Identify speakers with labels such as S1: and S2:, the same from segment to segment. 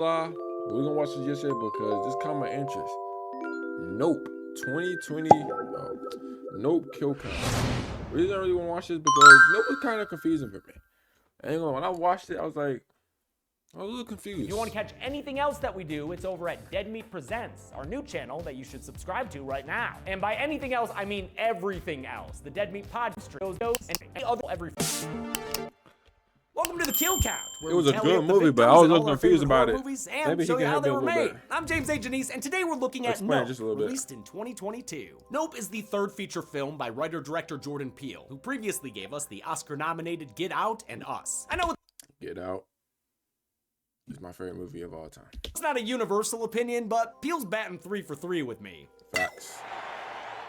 S1: Blah. We're gonna watch this yesterday because this caught my interest. Nope. 2020. Nope. Kill count. The reason I really want to watch this because Nope was kind of confusing for me. I ain't gonna. When I watched it, I was a little confused.
S2: If you want to catch anything else that we do, it's over at Dead Meat Presents, our new channel that you should subscribe to right now. And by anything else, I mean everything else. The Dead Meat Podcast, and any other everything. Welcome to the Kill Count.
S1: It was a good movie, but I was a little confused about it.
S2: Maybe show you how they were made. I'm James A. Janice, and today we're looking at Nope, released in 2022. Nope is the third feature film by writer-director Jordan Peele, who previously gave us the Oscar-nominated Get Out and Us. I know
S1: Get Out is my favorite movie of all time.
S2: It's not a universal opinion, but Peele's batting 3 for 3 with me.
S1: Facts.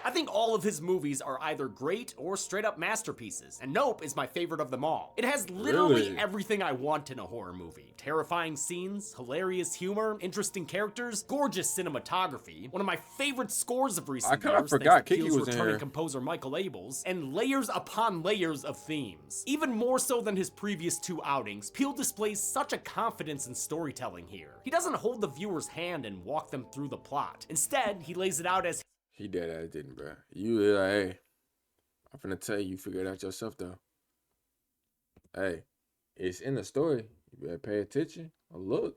S2: I think all of his movies are either great or straight up masterpieces, and Nope is my favorite of them all. It has literally everything I want in a horror movie. Terrifying scenes, hilarious humor, interesting characters, gorgeous cinematography, one of my favorite scores of recent years. I kind of forgot Kiki was in here. Composer Michael Abels, and layers upon layers of themes. Even more so than his previous 2 outings, Peele displays such a confidence in storytelling here. He doesn't hold the viewer's hand and walk them through the plot. Instead, he lays it out as
S1: he dead ass didn't, bro. You like, hey, I'm finna tell you, figure it out yourself though. Hey, it's in the story. You better pay attention or look.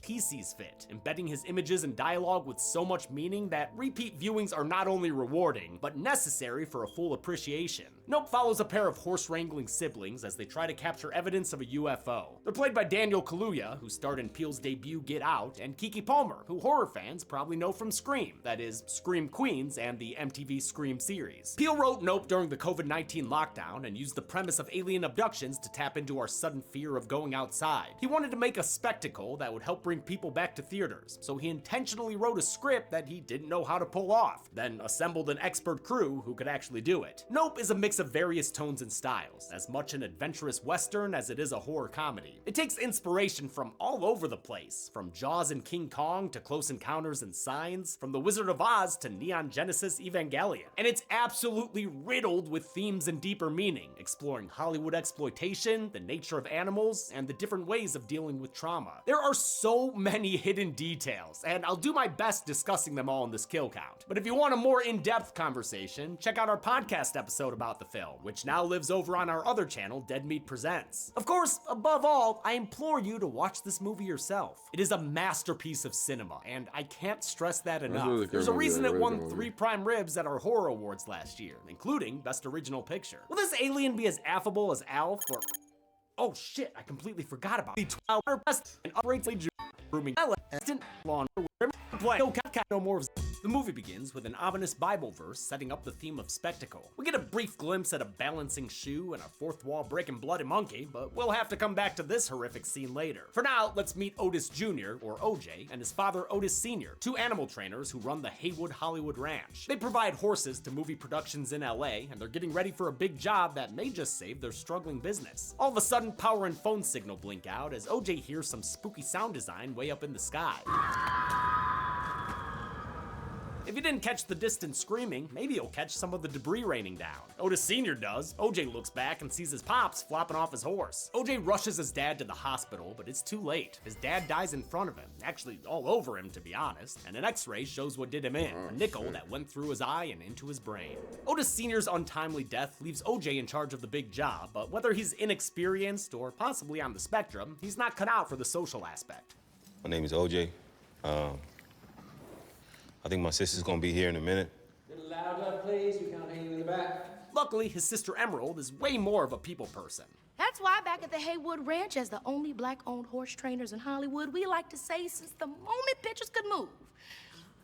S2: He sees fit, embedding his images and dialogue with so much meaning that repeat viewings are not only rewarding, but necessary for a full appreciation. Nope follows a pair of horse-wrangling siblings as they try to capture evidence of a UFO. They're played by Daniel Kaluuya, who starred in Peele's debut Get Out, and Keke Palmer, who horror fans probably know from Scream, that is, Scream Queens and the MTV Scream series. Peele wrote Nope during the COVID-19 lockdown and used the premise of alien abductions to tap into our sudden fear of going outside. He wanted to make a spectacle that would help bring people back to theaters, so he intentionally wrote a script that he didn't know how to pull off, then assembled an expert crew who could actually do it. Nope is a mix of various tones and styles, as much an adventurous western as it is a horror comedy. It takes inspiration from all over the place, from Jaws and King Kong to Close Encounters and Signs, from The Wizard of Oz to Neon Genesis Evangelion. And it's absolutely riddled with themes and deeper meaning, exploring Hollywood exploitation, the nature of animals, and the different ways of dealing with trauma. There are so many hidden details, and I'll do my best discussing them all in this kill count. But if you want a more in-depth conversation, check out our podcast episode about the film, which now lives over on our other channel, Dead Meat Presents. Of course, above all, I implore you to watch this movie yourself. It is a masterpiece of cinema, and I can't stress that enough. There's a reason it won 3 prime ribs at our horror awards last year, including Best Original Picture. Will this alien be as affable as Alf, or oh shit, I completely forgot about the 12 best and outrageously grooming lawn play. No more of the movie begins with an ominous Bible verse setting up the theme of spectacle. We get a brief glimpse at a balancing shoe and a fourth wall breaking bloody monkey, but we'll have to come back to this horrific scene later. For now, let's meet Otis Jr., or OJ, and his father Otis Sr., 2 animal trainers who run the Haywood Hollywood Ranch. They provide horses to movie productions in LA, and they're getting ready for a big job that may just save their struggling business. All of a sudden, power and phone signal blink out as OJ hears some spooky sound design way up in the sky. If you didn't catch the distant screaming, maybe you'll catch some of the debris raining down. Otis Sr. does. OJ looks back and sees his pops flopping off his horse. OJ rushes his dad to the hospital, but it's too late. His dad dies in front of him, actually all over him to be honest, and an x-ray shows what did him in, a nickel that went through his eye and into his brain. Otis Sr.'s untimely death leaves OJ in charge of the big job, but whether he's inexperienced or possibly on the spectrum, he's not cut out for the social aspect.
S3: My name is OJ. I think my sister's gonna be here in a minute.
S4: A little louder, please. We can't hear you in the back.
S2: Luckily, his sister Emerald is way more of a people person.
S5: That's why back at the Haywood Ranch, as the only black-owned horse trainers in Hollywood, we like to say since the moment pictures could move,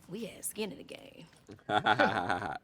S5: we had skin in the game.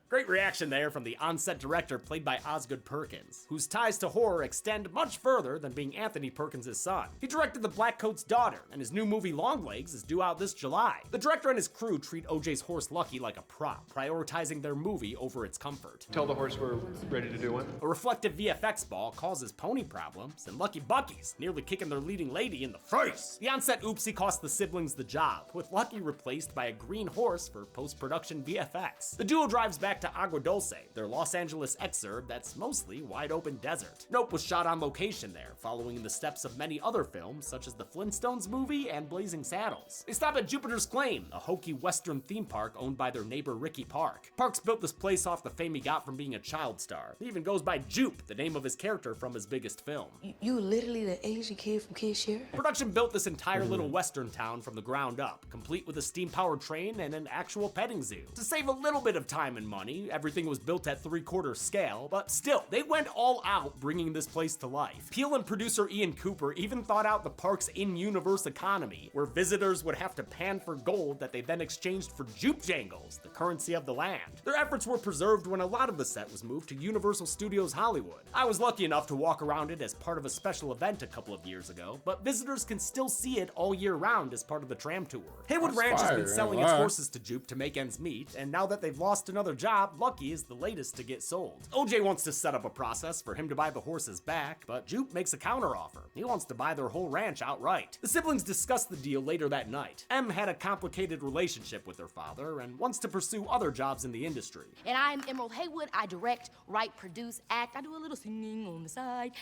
S2: Great reaction there from the on-set director played by Osgood Perkins, whose ties to horror extend much further than being Anthony Perkins' son. He directed The Blackcoat's Daughter, and his new movie Longlegs is due out this July. The director and his crew treat OJ's horse Lucky like a prop, prioritizing their movie over its comfort.
S6: Tell the horse we're ready to do one.
S2: A reflective VFX ball causes pony problems, and Lucky Bucky's nearly kicking their leading lady in the face. The on-set oopsie cost the siblings the job, with Lucky replaced by a green horse horse for post-production VFX. The duo drives back to Agua Dulce, their Los Angeles exurb that's mostly wide-open desert. Nope was shot on location there, following in the steps of many other films such as the Flintstones movie and Blazing Saddles. They stop at Jupiter's Claim, a hokey western theme park owned by their neighbor Ricky Park. Parks built this place off the fame he got from being a child star. He even goes by Jupe, the name of his character from his biggest film.
S7: You literally the Asian kid from Kid Share?
S2: Production built this entire little western town from the ground up, complete with a steam-powered train and an actual petting zoo. To save a little bit of time and money, everything was built at 3/4 scale, but still, they went all out bringing this place to life. Peele and producer Ian Cooper even thought out the park's in-universe economy, where visitors would have to pan for gold that they then exchanged for Jupe Jangles, the currency of the land. Their efforts were preserved when a lot of the set was moved to Universal Studios Hollywood. I was lucky enough to walk around it as part of a special event a couple of years ago, but visitors can still see it all year round as part of the tram tour. Haywood
S1: That's
S2: Ranch has been
S1: fire,
S2: selling
S1: man.
S2: its
S1: Wow.
S2: horses to Jupe to make ends meet, and now that they've lost another job, Lucky is the latest to get sold. OJ wants to set up a process for him to buy the horses back, but Jupe makes a counteroffer. He wants to buy their whole ranch outright. The siblings discuss the deal later that night. Em had a complicated relationship with her father and wants to pursue other jobs in the industry.
S5: And I'm Emerald Haywood. I direct, write, produce, act. I do a little singing on the side.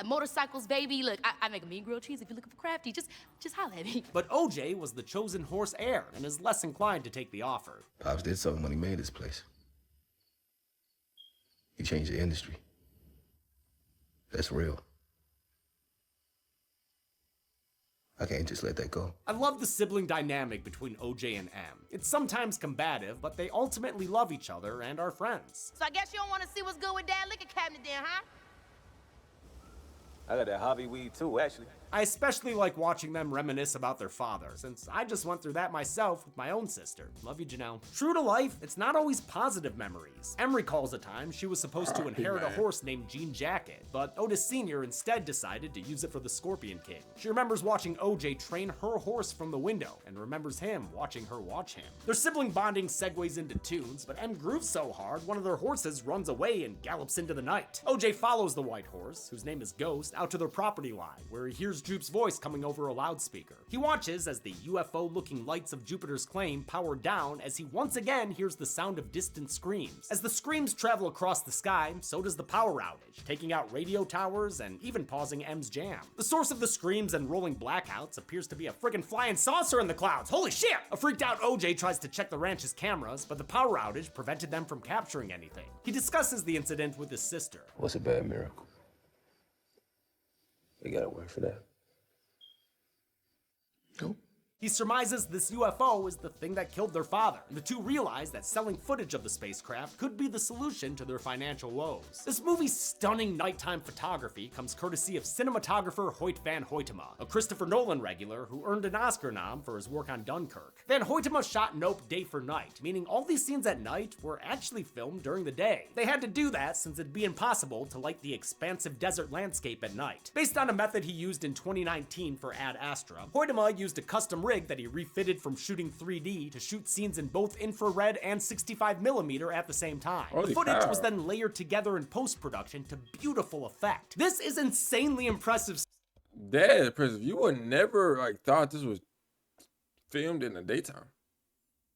S5: Motorcycles, baby. Look, I make a mean grilled cheese. If you're looking for crafty, just holler at me.
S2: But OJ was the chosen horse heir and is less inclined to take the offer.
S8: Pops did something when he made this place. He changed the industry. That's real. I can't just let that go.
S2: I love the sibling dynamic between OJ and M. It's sometimes combative, but they ultimately love each other and are friends.
S5: So I guess you don't want to see what's good with Dad's liquor cabinet then, huh?
S3: I got that hobby weed too, actually.
S2: I especially like watching them reminisce about their father, since I just went through that myself with my own sister. Love you, Janelle. True to life, it's not always positive memories. Em recalls a time she was supposed to inherit a horse named Jean Jacket, but Otis Sr. instead decided to use it for the Scorpion King. She remembers watching OJ train her horse from the window, and remembers him watching her watch him. Their sibling bonding segues into tunes, but Em grooves so hard, one of their horses runs away and gallops into the night. OJ follows the white horse, whose name is Ghost, out to their property line, where he hears Jupe's voice coming over a loudspeaker. He watches as the UFO-looking lights of Jupiter's Claim power down as he once again hears the sound of distant screams. As the screams travel across the sky, so does the power outage, taking out radio towers and even pausing M's jam. The source of the screams and rolling blackouts appears to be a friggin' flying saucer in the clouds. Holy shit! A freaked out OJ tries to check the ranch's cameras, but the power outage prevented them from capturing anything. He discusses the incident with his sister.
S8: What's a bad miracle? We gotta work for that. Nope.
S2: He surmises this UFO is the thing that killed their father, and the two realize that selling footage of the spacecraft could be the solution to their financial woes. This movie's stunning nighttime photography comes courtesy of cinematographer Hoyt van Hoytema, a Christopher Nolan regular who earned an Oscar nom for his work on Dunkirk. Van Hoytema shot Nope day for night, meaning all these scenes at night were actually filmed during the day. They had to do that since it'd be impossible to light the expansive desert landscape at night. Based on a method he used in 2019 for Ad Astra, Hoytema used a custom rig that he refitted from shooting 3D to shoot scenes in both infrared and 65mm at the same time.
S1: Holy
S2: The footage
S1: cow.
S2: was then layered together in post-production to beautiful effect. This is insanely impressive
S1: That is impressive. You would never thought this was filmed in the daytime.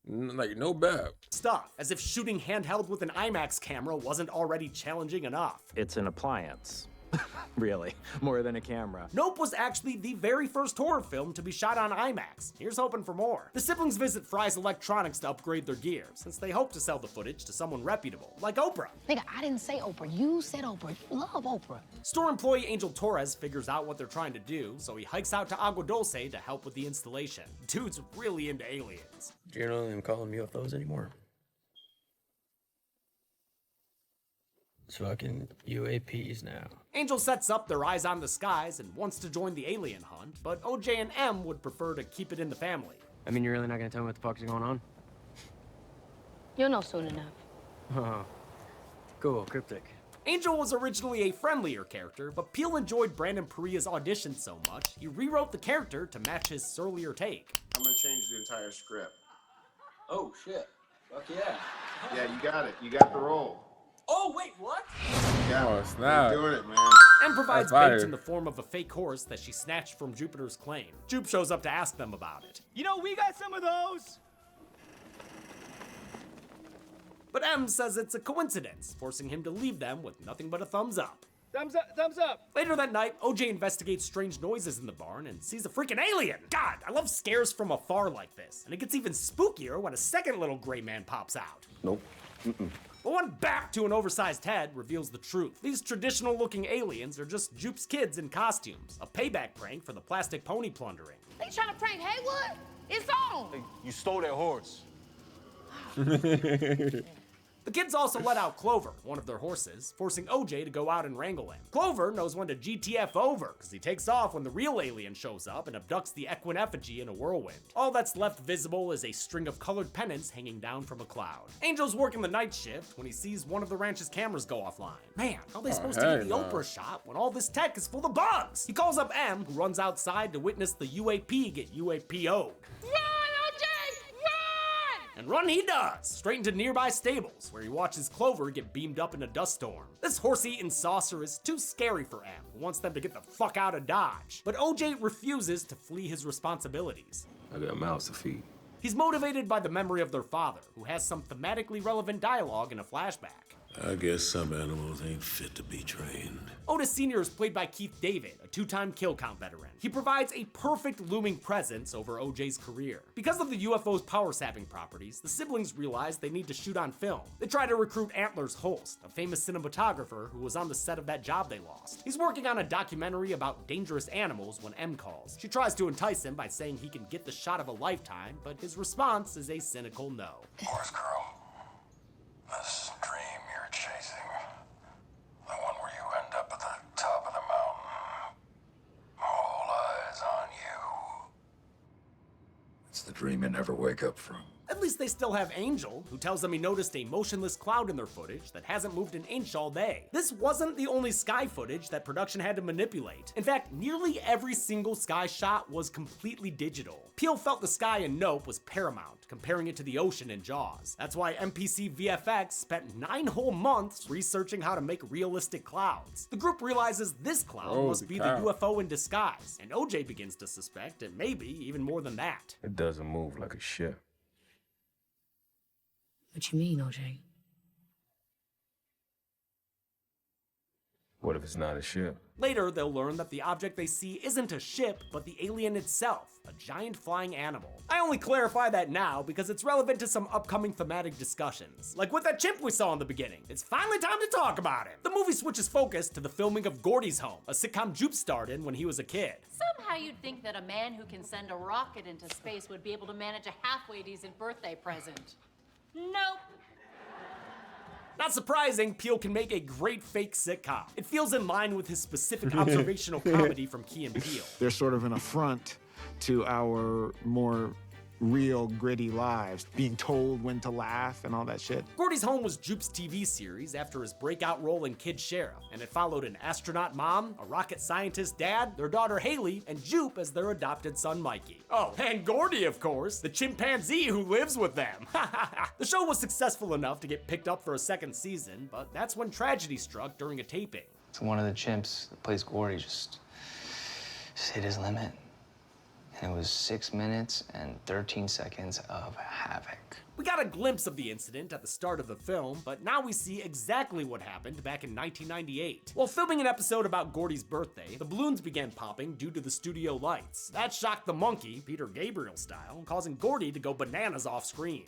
S1: Like no bad.
S2: stuff, as if shooting handheld with an IMAX camera wasn't already challenging enough.
S9: It's an appliance. Really, more than a camera.
S2: Nope was actually the very first horror film to be shot on IMAX. Here's hoping for more. The siblings visit Fry's Electronics to upgrade their gear, since they hope to sell the footage to someone reputable, like Oprah.
S5: Nigga, I didn't say Oprah. You said Oprah. You love Oprah.
S2: Store employee Angel Torres figures out what they're trying to do, so he hikes out to Agua Dulce to help with the installation. Dude's really into aliens.
S8: You don't even call them UFOs anymore. It's fucking UAPs now.
S2: Angel sets up their eyes on the skies and wants to join the alien hunt, but OJ and M would prefer to keep it in the family.
S4: I mean, you're really not gonna tell me what the fuck is going on?
S5: You'll know soon enough.
S4: Oh, cool, cryptic.
S2: Angel was originally a friendlier character, but Peele enjoyed Brandon Perea's audition so much, he rewrote the character to match his surlier take.
S10: I'm gonna change the entire script.
S4: Oh, shit. Fuck yeah.
S10: Yeah, you got it. You got the role.
S4: Oh, wait, what?
S10: Yeah,
S1: Oh, snap.
S10: you're doing it, man.
S2: And provides
S1: That's
S2: bait
S1: fire.
S2: in the form of a fake horse that she snatched from Jupiter's Claim. Jupe shows up to ask them about it.
S9: You know, we got some of those.
S2: But M says it's a coincidence, forcing him to leave them with nothing but a thumbs up.
S6: Thumbs up, thumbs up.
S2: Later that night, OJ investigates strange noises in the barn and sees a freaking alien. God, I love scares from afar like this, and it gets even spookier when a second little gray man pops out.
S3: Nope.
S2: But one back to an oversized head reveals the truth. These traditional-looking aliens are just Jupe's kids in costumes, a payback prank for the plastic pony plundering.
S5: They trying to prank Haywood? It's on.
S3: You stole that horse.
S2: The kids also let out Clover, one of their horses, forcing OJ to go out and wrangle him. Clover knows when to GTF over, because he takes off when the real alien shows up and abducts the equine effigy in a whirlwind. All that's left visible is a string of colored pennants hanging down from a cloud. Angel's working the night shift when he sees one of the ranch's cameras go offline. Man, how are they supposed to get the Oprah shot when all this tech is full of bugs? He calls up M, who runs outside to witness the UAP get UAPO'd. And run he does, straight into nearby stables, where he watches Clover get beamed up in a dust storm. This horse-eating saucer is too scary for M, who wants them to get the fuck out of Dodge. But OJ refuses to flee his responsibilities.
S3: I got mouths to feed.
S2: He's motivated by the memory of their father, who has some thematically relevant dialogue in a flashback.
S8: I guess some animals ain't fit to be trained.
S2: Otis Sr. is played by Keith David, a two-time kill count veteran. He provides a perfect looming presence over OJ's career. Because of the UFO's power-sapping properties, the siblings realize they need to shoot on film. They try to recruit Antlers Holst, a famous cinematographer who was on the set of that job they lost. He's working on a documentary about dangerous animals when M calls. She tries to entice him by saying he can get the shot of a lifetime, but his response is a cynical no.
S8: Horse girl, this dream you're chasing, the one where you end up at the top of the mountain, all eyes on you. It's the dream you never wake up from.
S2: At least they still have Angel, who tells them he noticed a motionless cloud in their footage that hasn't moved an inch all day. This wasn't the only sky footage that production had to manipulate. In fact, nearly every single sky shot was completely digital. Peele felt the sky in Nope was paramount, comparing it to the ocean in Jaws. That's why MPC VFX spent 9 whole months researching how to make realistic clouds. The group realizes this cloud must be the UFO in disguise, and OJ begins to suspect it may be even more than that.
S3: It doesn't move like a ship.
S7: What you mean, OJ?
S3: What if it's not a ship?
S2: Later, they'll learn that the object they see isn't a ship, but the alien itself, a giant flying animal. I only clarify that now because it's relevant to some upcoming thematic discussions, like with that chimp we saw in the beginning. It's finally time to talk about him. The movie switches focus to the filming of Gordy's Home, a sitcom Jupe starred in when he was a kid.
S11: Somehow you'd think that a man who can send a rocket into space would be able to manage a halfway decent birthday present. Nope.
S2: Not surprising, Peele can make a great fake sitcom. It feels in line with his specific observational comedy from Key and Peele.
S12: They're sort of an affront to our more real, gritty lives, being told when to laugh and all that shit.
S2: Gordy's Home was Jupe's TV series after his breakout role in Kid Sheriff, and it followed an astronaut mom, a rocket scientist dad, their daughter Haley, and Jupe as their adopted son Mikey. Oh, and Gordy, of course, the chimpanzee who lives with them. The show was successful enough to get picked up for a second season, but that's when tragedy struck during a taping.
S13: So one of the chimps that plays Gordy just hit his limit. And it was 6 minutes and 13 seconds of havoc.
S2: We got a glimpse of the incident at the start of the film, but now we see exactly what happened back in 1998. While filming an episode about Gordy's birthday, the balloons began popping due to the studio lights. That shocked the monkey, Peter Gabriel style, causing Gordy to go bananas off screen.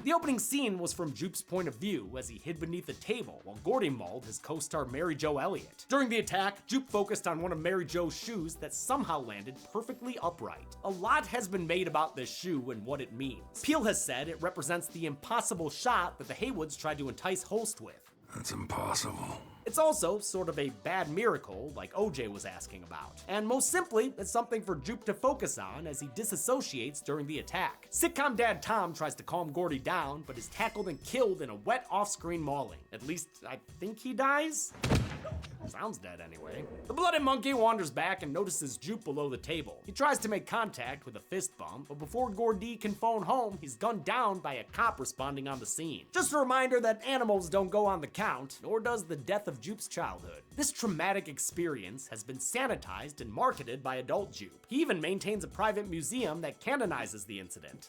S2: The opening scene was from Jupe's point of view as he hid beneath a table while Gordy mauled his co-star Mary Jo Elliott. During the attack, Jupe focused on one of Mary Jo's shoes that somehow landed perfectly upright. A lot has been made about this shoe and what it means. Peele has said it represents the impossible shot that the Haywoods tried to entice Holst with.
S8: That's impossible.
S2: It's also sort of a bad miracle, like OJ was asking about. And most simply, it's something for Jupe to focus on as he disassociates during the attack. Sitcom dad Tom tries to calm Gordy down, but is tackled and killed in a wet off-screen mauling. At least, I think he dies? Sounds dead anyway. The blooded monkey wanders back and notices Jupe below the table. He tries to make contact with a fist bump, but before Gordy can phone home, he's gunned down by a cop responding on the scene. Just a reminder that animals don't go on the count, nor does the death of Jupe's childhood. This traumatic experience has been sanitized and marketed by adult Jupe. He even maintains a private museum that canonizes the incident.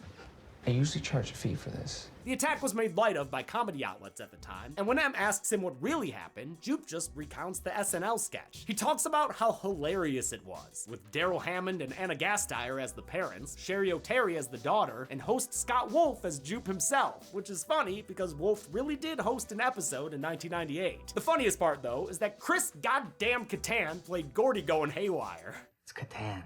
S13: I usually charge a fee for this.
S2: The attack was made light of by comedy outlets at the time, and when M asks him what really happened, Jupe just recounts the SNL sketch. He talks about how hilarious it was, with Daryl Hammond and Anna Gasteyer as the parents, Sherry O'Terry as the daughter, and host Scott Wolf as Jupe himself, which is funny because Wolf really did host an episode in 1998. The funniest part, though, is that Chris goddamn Kattan played Gordy going haywire.
S13: It's Catan.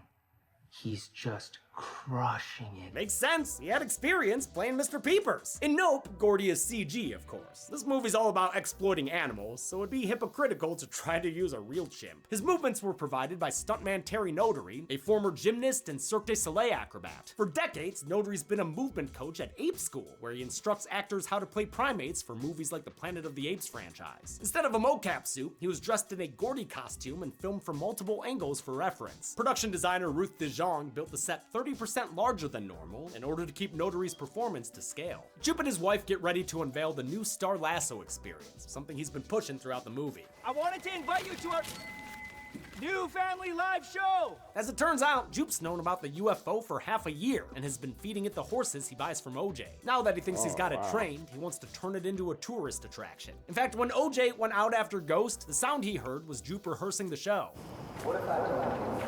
S13: He's just crushing it.
S2: Makes sense. He had experience playing Mr. Peepers. In Nope, Gordy is CG, of course. This movie's all about exploiting animals, so it'd be hypocritical to try to use a real chimp. His movements were provided by stuntman Terry Notary, a former gymnast and Cirque du Soleil acrobat. For decades, Notary's been a movement coach at Ape School, where he instructs actors how to play primates for movies like the Planet of the Apes franchise. Instead of a mocap suit, he was dressed in a Gordy costume and filmed from multiple angles for reference. Production designer Ruth DeJong built the set 30% larger than normal in order to keep Notary's performance to scale. Jupe and his wife get ready to unveil the new Star Lasso experience, something he's been pushing throughout the movie.
S14: I wanted to invite you to our new family live show!
S2: As it turns out, Jupe's known about the UFO for half a year and has been feeding it the horses he buys from OJ. Now that he thinks he's got it trained, he wants to turn it into a tourist attraction. In fact, when OJ went out after Ghost, the sound he heard was Jupe rehearsing the show.
S13: What if I told you?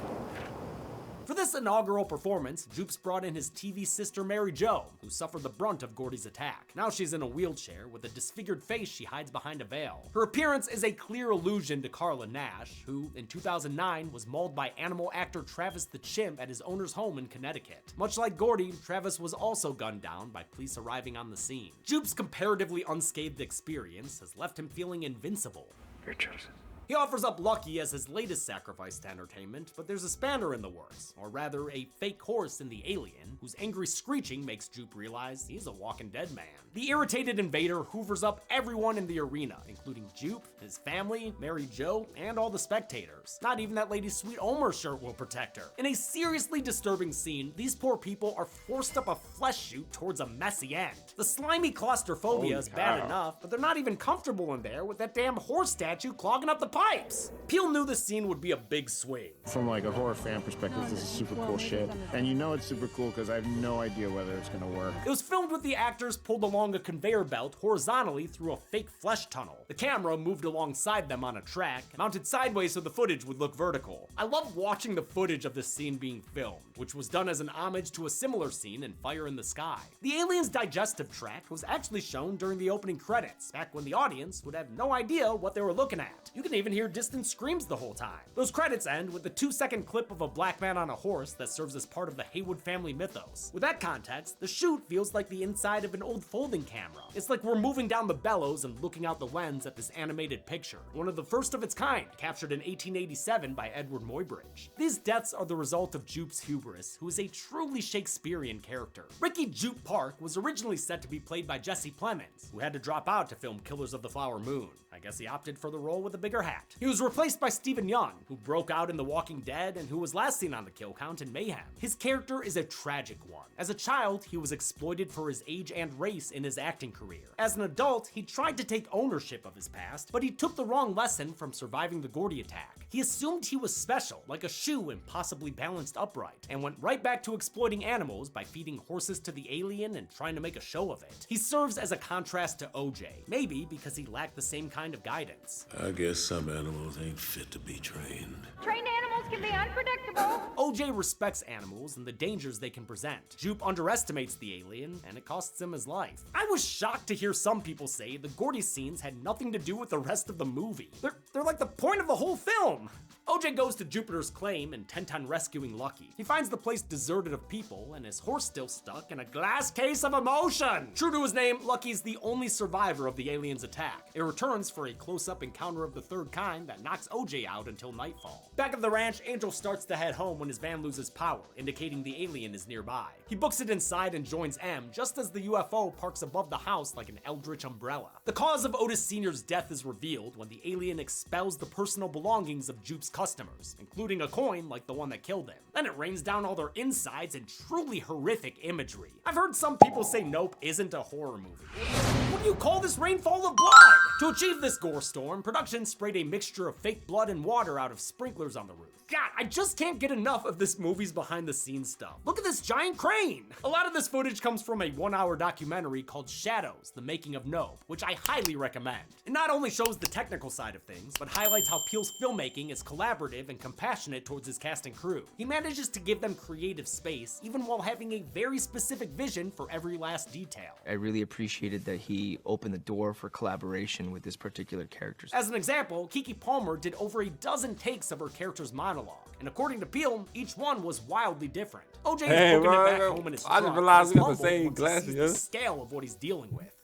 S2: For this inaugural performance, Jupe's brought in his TV sister Mary Jo, who suffered the brunt of Gordy's attack. Now she's in a wheelchair with a disfigured face she hides behind a veil. Her appearance is a clear allusion to Carla Nash, who in 2009 was mauled by animal actor Travis the Chimp at his owner's home in Connecticut. Much like Gordy, Travis was also gunned down by police arriving on the scene. Jupe's comparatively unscathed experience has left him feeling invincible.
S3: You're chosen.
S2: He offers up Lucky as his latest sacrifice to entertainment, but there's a spanner in the works, or rather a fake horse in the alien, whose angry screeching makes Jupe realize he's a walking dead man. The irritated invader hoovers up everyone in the arena, including Jupe, his family, Mary Jo, and all the spectators. Not even that lady's sweet Omer shirt will protect her. In a seriously disturbing scene, these poor people are forced up a flesh chute towards a messy end. The slimy claustrophobia is bad enough, but they're not even comfortable in there with that damn horse statue clogging up the pipes. Peele knew this scene would be a big swing.
S12: From like a horror fan perspective, this is super cool shit. And you know it's super cool because I have no idea whether it's gonna work.
S2: It was filmed with the actors pulled along a conveyor belt horizontally through a fake flesh tunnel. The camera moved alongside them on a track, mounted sideways so the footage would look vertical. I love watching the footage of this scene being filmed, which was done as an homage to a similar scene in Fire in the Sky. The alien's digestive tract was actually shown during the opening credits, back when the audience would have no idea what they were looking at. You can even hear distant screams the whole time. Those credits end with the 2-second clip of a black man on a horse that serves as part of the Haywood family mythos. With that context, the shoot feels like the inside of an old folding camera. It's like we're moving down the bellows and looking out the lens at this animated picture, one of the first of its kind, captured in 1887 by Edward Muybridge. These deaths are the result of Jupe's hubris, who is a truly Shakespearean character. Ricky Jupe Park was originally set to be played by Jesse Plemons, who had to drop out to film Killers of the Flower Moon. I guess he opted for the role with a bigger hat. He was replaced by Stephen Yeun, who broke out in The Walking Dead and who was last seen on the kill count in Mayhem. His character is a tragic one. As a child, he was exploited for his age and race in his acting career. As an adult, he tried to take ownership of his past, but he took the wrong lesson from surviving the Gordy attack. He assumed he was special, like a shoe impossibly balanced upright, and went right back to exploiting animals by feeding horses to the alien and trying to make a show of it. He serves as a contrast to OJ, maybe because he lacked the same kind of guidance.
S8: I guess some animals ain't fit to be trained.
S11: Trained animals can be unpredictable.
S2: OJ respects animals and the dangers they can present. Jupe underestimates the alien, and it costs him his life. I was shocked to hear some people say the Gordy scenes had nothing to do with the rest of the movie. They're like the point of the whole film. OJ goes to Jupiter's claim intent on rescuing Lucky. He finds the place deserted of people and his horse still stuck in a glass case of emotion. True to his name, Lucky's the only survivor of the aliens' attack. It returns for a close-up encounter of the third kind that knocks OJ out until nightfall. Back at the ranch, Angel starts to head home when his van loses power, indicating the alien is nearby. He books it inside and joins M just as the UFO parks above the house like an eldritch umbrella. The cause of Otis Sr.'s death is revealed when the alien expels the personal belongings of Jupe's customers, including a coin like the one that killed him. Then it rains down all their insides in truly horrific imagery. I've heard some people say Nope isn't a horror movie. What do you call this rainfall of blood? To achieve this gore storm, production sprayed a mixture of fake blood and water out of sprinklers on the roof. God, I just can't get enough of this movie's behind the scenes stuff. Look at this giant crane! A lot of this footage comes from a 1-hour documentary called Shadows, The Making of Nope, which I highly recommend. It not only shows the technical side of things, but highlights how Peele's filmmaking is collaborative and compassionate towards his cast and crew. He manages to give them creative space, even while having a very specific vision for every last detail.
S13: I really appreciated that he opened the door for collaboration with this particular characters.
S2: As an example, Keke Palmer did over a dozen takes of her character's monologue, and according to Peele, each one was wildly different. OJ is booking it back home in his truck.
S1: I just realized we got the
S2: He's
S1: same
S2: humbled once he sees
S1: glasses.
S2: the scale of what he's dealing with.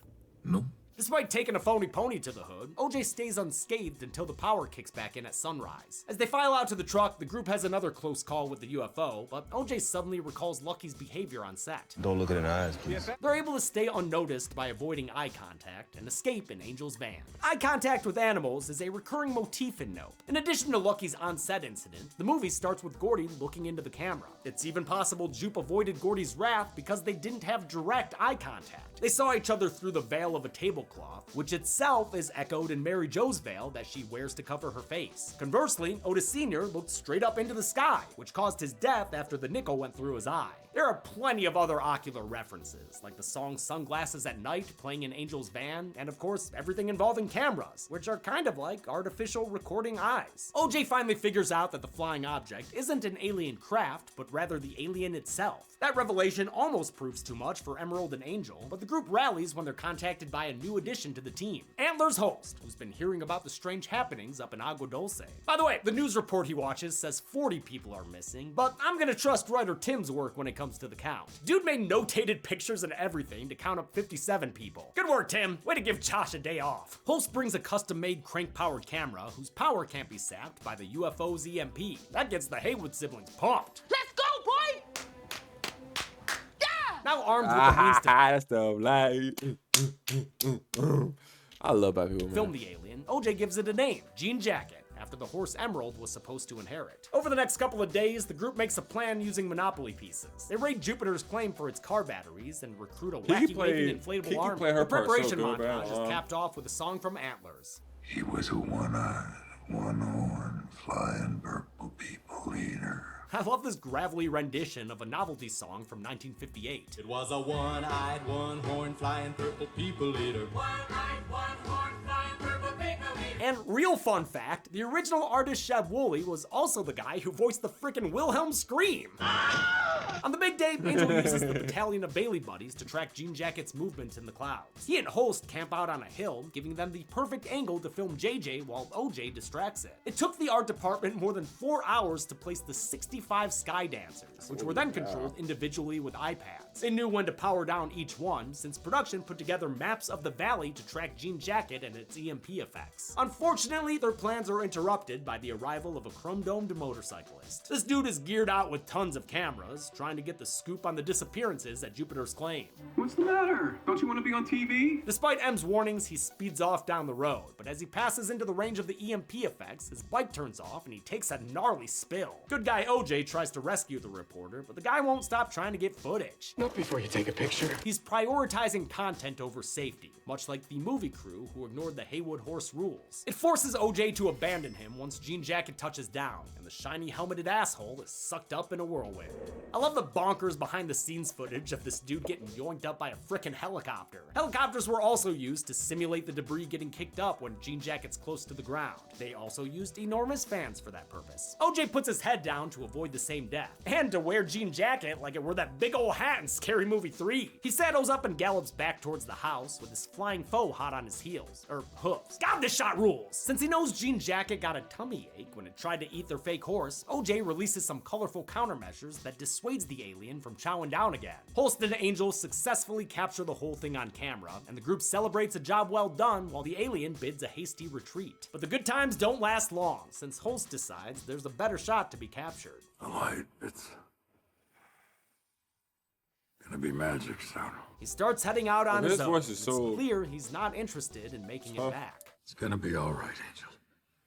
S3: No.
S2: Despite taking a phony pony to the hood, OJ stays unscathed until the power kicks back in at sunrise. As they file out to the truck, the group has another close call with the UFO, but OJ suddenly recalls Lucky's behavior on set.
S3: Don't look it in the eyes, please.
S2: They're able to stay unnoticed by avoiding eye contact and escape in Angel's van. Eye contact with animals is a recurring motif in Nope. In addition to Lucky's on-set incident, the movie starts with Gordy looking into the camera. It's even possible Jupe avoided Gordy's wrath because they didn't have direct eye contact. They saw each other through the veil of a tablecloth, which itself is echoed in Mary Jo's veil that she wears to cover her face. Conversely, Otis Sr. looked straight up into the sky, which caused his death after the nickel went through his eye. There are plenty of other ocular references, like the song Sunglasses at Night playing in Angel's van, and of course, everything involving cameras, which are kind of like artificial recording eyes. OJ finally figures out that the flying object isn't an alien craft, but rather the alien itself. That revelation almost proves too much for Emerald and Angel, but the group rallies when they're contacted by a new addition to the team, Antler's host, who's been hearing about the strange happenings up in Agua Dulce. By the way, the news report he watches says 40 people are missing, but I'm gonna trust writer Tim's work when it comes to the count. Dude made notated pictures and everything to count up 57 people. Good work, Tim. Way to give Josh a day off. Holst brings a custom-made crank-powered camera whose power can't be sapped by the UFO's EMP. That gets the Haywood siblings pumped.
S5: Let's go, boy!
S2: Now armed with the means to
S1: That stuff, like, I love black people, man.
S2: film the alien, OJ gives it a name, Jean Jacket, after the horse Emerald was supposed to inherit. Over the next couple of days, the group makes a plan using Monopoly pieces. They raid Jupiter's claim for its car batteries and recruit a wacky waving inflatable army.
S1: played her
S2: The
S1: part so
S2: preparation
S1: good, man.
S2: montage is capped off with a song from Antlers.
S8: He was a one-eyed, one-horned, flying purple people eater.
S2: I love this gravelly rendition of a novelty song from 1958.
S15: It was a one-eyed, one-horned, flying purple people eater.
S14: One-eyed, one-horned, flying purple people eater.
S2: And real fun fact, the original artist Sheb Woolley was also the guy who voiced the frickin' Wilhelm scream. On the big day, Angel uses the battalion of Bailey buddies to track Jean Jacket's movements in the clouds. He and Holst camp out on a hill, giving them the perfect angle to film JJ while OJ distracts it. It took the art department more than 4 hours to place the 65 sky dancers, which were then controlled individually with iPads. They knew when to power down each one, since production put together maps of the valley to track Jean Jacket and its EMP effects. Unfortunately, their plans are interrupted by the arrival of a chrome-domed motorcyclist. This dude is geared out with tons of cameras, trying to get the scoop on the disappearances at Jupiter's claim.
S6: What's the matter? Don't you want to be on TV?
S2: Despite M's warnings, he speeds off down the road, but as he passes into the range of the EMP effects, his bike turns off and he takes a gnarly spill. Good guy OJ tries to rescue the reporter, but the guy won't stop trying to get footage.
S12: Not before you take a picture.
S2: He's prioritizing content over safety, much like the movie crew who ignored the Haywood horse rules. It forces OJ to abandon him once Jean Jacket touches down, and the shiny helmeted asshole is sucked up in a whirlwind. I love the bonkers behind the scenes footage of this dude getting yoinked up by a frickin' helicopter. Helicopters were also used to simulate the debris getting kicked up when Jean Jacket's close to the ground. They also used enormous fans for that purpose. OJ puts his head down to avoid the same death, and to wear Jean Jacket like it were that big ol' hat in Scary Movie 3. He saddles up and gallops back towards the house with his flying foe hot on his heels, or hooves. God, this shot rules. rules. Since he knows Jean Jacket got a tummy ache when it tried to eat their fake horse, OJ releases some colorful countermeasures that dissuades the alien from chowing down again. Holst and Angel successfully capture the whole thing on camera, and the group celebrates a job well done while the alien bids a hasty retreat. But the good times don't last long, since Holst decides there's a better shot to be captured.
S8: The light, it's gonna be magic soon.
S2: He starts heading out on his own.
S1: voice is
S2: It's
S1: so
S2: clear he's not interested in making it back.
S8: It's gonna be all right, Angel.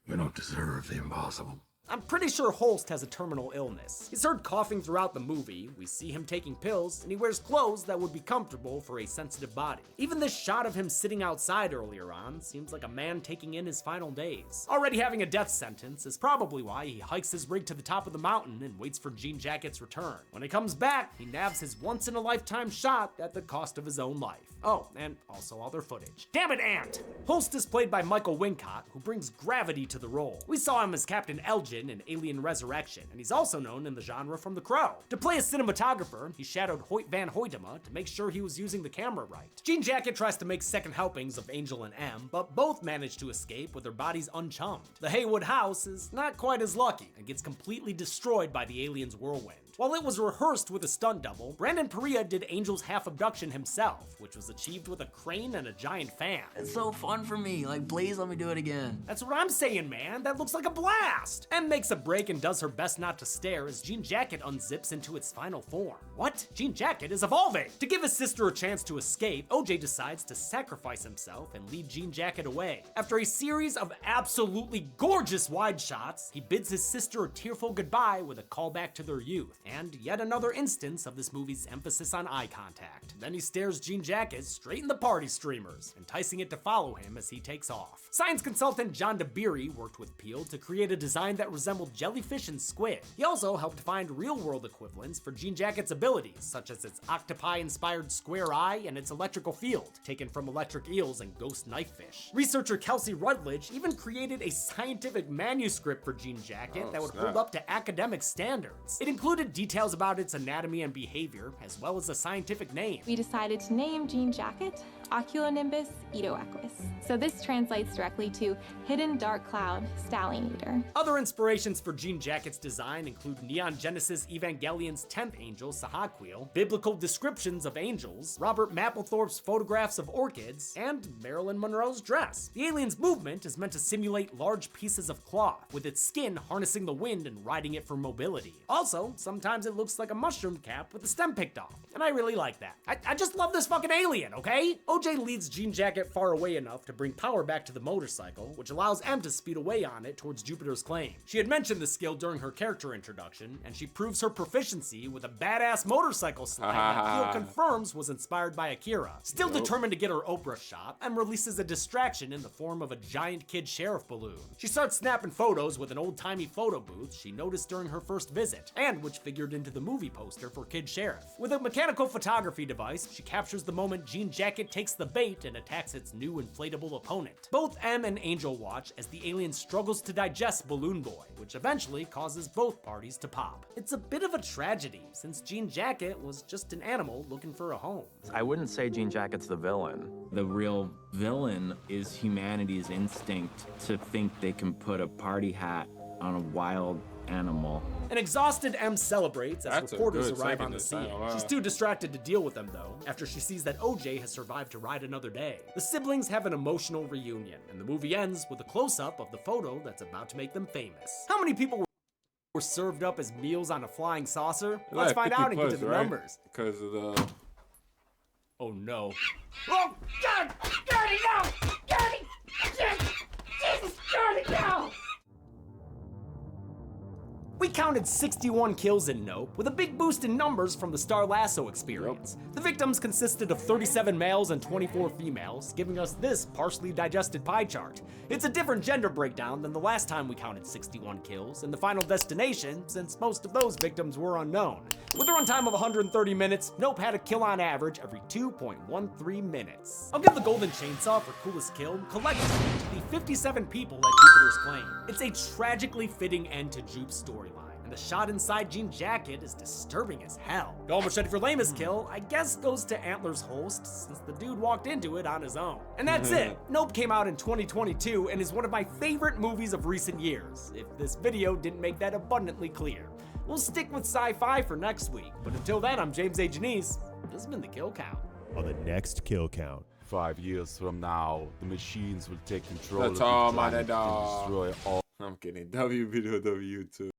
S8: We don't deserve the impossible.
S2: I'm pretty sure Holst has a terminal illness. He's heard coughing throughout the movie, we see him taking pills, and he wears clothes that would be comfortable for a sensitive body. Even this shot of him sitting outside earlier on seems like a man taking in his final days. Already having a death sentence is probably why he hikes his rig to the top of the mountain and waits for Jean Jacket's return. When he comes back, he nabs his once-in-a-lifetime shot at the cost of his own life. Oh, and also other footage. Damn it, Ant! Holst is played by Michael Wincott, who brings gravity to the role. We saw him as Captain Elgin in Alien Resurrection, and he's also known in the genre from The Crow. To play a cinematographer, he shadowed Hoyt Van Hoytema to make sure he was using the camera right. Jean Jacket tries to make second helpings of Angel and M, but both manage to escape with their bodies unchummed. The Haywood house is not quite as lucky and gets completely destroyed by the alien's whirlwind. While it was rehearsed with a stunt double, Brandon Perea did Angel's half abduction himself, which was achieved with a crane and a giant fan.
S16: It's so fun for me. Like, please let me do it again.
S2: That's what I'm saying, man. That looks like a blast. M makes a break and does her best not to stare as Jean Jacket unzips into its final form. What? Jean Jacket is evolving! To give his sister a chance to escape, OJ decides to sacrifice himself and lead Jean Jacket away. After a series of absolutely gorgeous wide shots, he bids his sister a tearful goodbye with a callback to their youth, and yet another instance of this movie's emphasis on eye contact. Then he stares Jean Jacket straight in the party streamers, enticing it to follow him as he takes off. Science consultant John DeBeery worked with Peel to create a design that resembled jellyfish and squid. He also helped find real-world equivalents for Jean Jacket's abilities, such as its octopi-inspired square eye and its electrical field, taken from electric eels and ghost knifefish. Researcher Kelsey Rutledge even created a scientific manuscript for Jean Jacket that would hold up to academic standards. It included details about its anatomy and behavior, as well as a scientific name.
S17: We decided to name Jean Jacket Oculonimbus Edoequus. So this translates directly to Hidden Dark Cloud Stallion Eater.
S2: Other inspirations for Jean Jacket's design include Neon Genesis Evangelion's 10th angel, Sahaquiel, biblical descriptions of angels, Robert Mapplethorpe's photographs of orchids, and Marilyn Monroe's dress. The alien's movement is meant to simulate large pieces of cloth, with its skin harnessing the wind and riding it for mobility. Also, sometimes it looks like a mushroom cap with the stem picked off, and I really like that. I just love this fucking alien, okay? OJ leads Jean Jacket far away enough to bring power back to the motorcycle, which allows M to speed away on it towards Jupiter's claim. She had mentioned the skill during her character introduction, and she proves her proficiency with a badass motorcycle slide that Peel confirms was inspired by Akira. Still determined to get her Oprah shot, M releases a distraction in the form of a giant kid sheriff balloon. She starts snapping photos with an old-timey photo booth she noticed during her first visit, and which figured into the movie poster for Kid Sheriff. With a mechanical photography device, she captures the moment Jean Jacket takes the bait and attacks its new inflatable opponent. Both M and Angel watch as the alien struggles to digest Balloon Boy, which eventually causes both parties to pop. It's a bit of a tragedy, since Jean Jacket was just an animal looking for a home.
S9: I wouldn't say Jean Jacket's the villain.
S18: The real villain is humanity's instinct to think they can put a party hat on a wild animal.
S2: An exhausted M celebrates as
S1: That's a
S2: reporters
S1: good
S2: arrive on the
S1: second
S2: scene.
S1: to say,
S2: She's too distracted to deal with them, though, after she sees that OJ has survived to ride another day. The siblings have an emotional reunion, and the movie ends with a close-up of the photo that's about to make them famous. How many people were served up as meals on a flying saucer? Let's find out and get to the numbers.
S1: Because of the...
S2: Oh no.
S14: Oh, God! Gertie, no! Gertie! Jesus, Gertie, no!
S2: We counted 61 kills in Nope, with a big boost in numbers from the Star Lasso experience. The victims consisted of 37 males and 24 females, giving us this partially digested pie chart. It's a different gender breakdown than the last time we counted 61 kills in the Final Destination, since most of those victims were unknown. With a runtime of 130 minutes, Nope had a kill on average every 2.13 minutes. I'll give the Golden Chainsaw for coolest kill collectively to the 57 people at Jupiter's claim. It's a tragically fitting end to Jupe's storyline, and the shot inside Jean Jacket is disturbing as hell. Gold Machete for lamest kill, I guess goes to Antler's host, since the dude walked into it on his own. And that's it. Nope came out in 2022 and is one of my favorite movies of recent years, if this video didn't make that abundantly clear. We'll stick with sci-fi for next week, but until then, I'm James A. Janice. This has been The Kill Count.
S19: On the next Kill Count.
S20: 5 years from now, the machines will take control
S1: That's
S20: of
S1: all,
S20: the
S1: my
S20: planet
S1: dog.
S20: and destroy all.
S1: I'm kidding. WBW2.